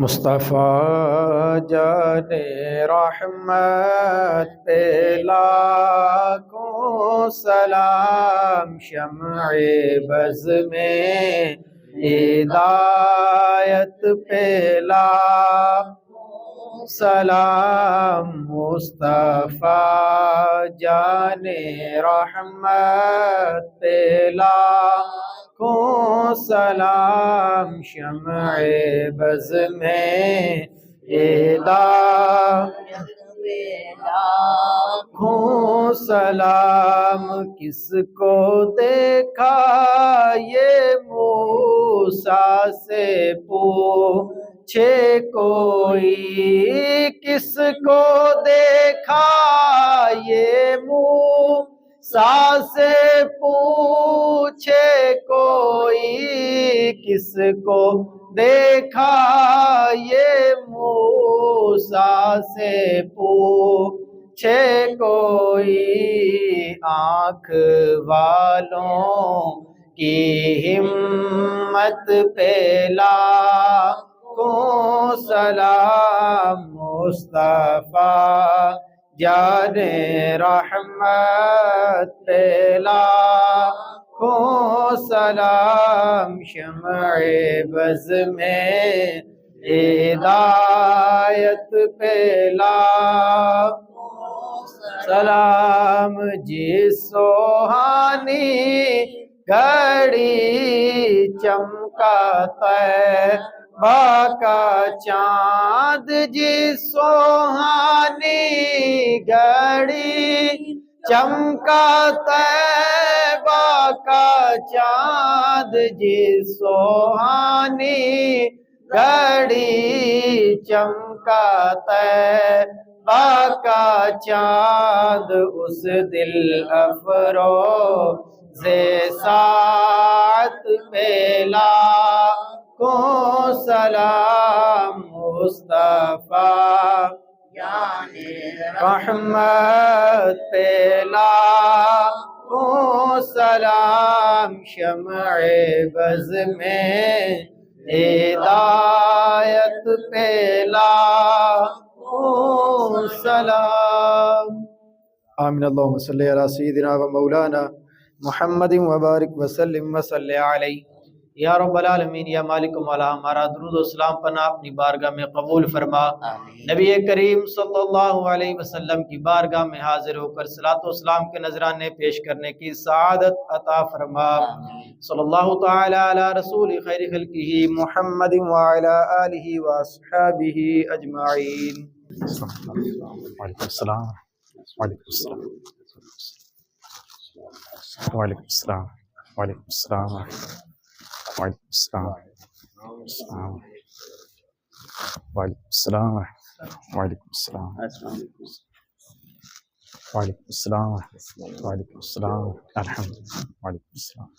مصطفیٰ جان رحمت پہ لاکھوں سلام، شمع بز میں ہدایت پہ لاکھوں سلام، مصطفیٰ جان رحمت پہ لاکھوں سلام، شمع بز میں ہدایت پہ لاکھوں سلام۔ کس کو دیکھا یہ موسیٰ سے پوچھے کوئی، کس کو دیکھا یہ موسیٰ سے پوچھے کوئی، کس کو دیکھا یہ موسیٰ سے پوچھے کوئی، آنکھ والوں کی ہمت پہ لاکھوں سلام، مصطفیٰ جان رحمت پہ لاکھوں سلام، شمع بز میں ہدایت پہ لاکھوں سلام۔ جس سوہانی گھڑی چمکا طیبہ کا چاند، جس سوہانی گھڑی چمکا طیبہ کا چاند، جس سوہانی گھڑی چمکا طیبہ کا چاند، اس دل افروز ساعت پہ لاکھوں سلام، مصطفیٰ جان رحمت پہ لاکھوں سلام، شمع بز میں ہدایت پہ لاکھوں سلام۔ آمین۔ اللہم صلی علی سیدنا و مولانا محمد وبارک وسلم وصلی علیہ۔ یا رب العالمین، یا مالک مولا، ہمارا درود و سلام پناہ اپنی بارگاہ میں قبول فرما۔ نبی کریم صلی اللہ علیہ وسلم کی بارگاہ میں حاضر ہو کر صلاۃ و سلام کے نذرانے پیش کرنے کی سعادت عطا فرما۔ صلی اللہ تعالی علی رسول خیر خلقہ محمد وعلی آلہ واصحابہ اجمعین۔ وعلیکم السلام، وعلیکم السلام، وعلیکم السلام، وعلیکم السلام، وعلیکم السلام، وعلیکم السلام، وعلیکم السلام، وعلیکم السلام، وعلیکم السلام، الحمد للہ، وعلیکم السلام۔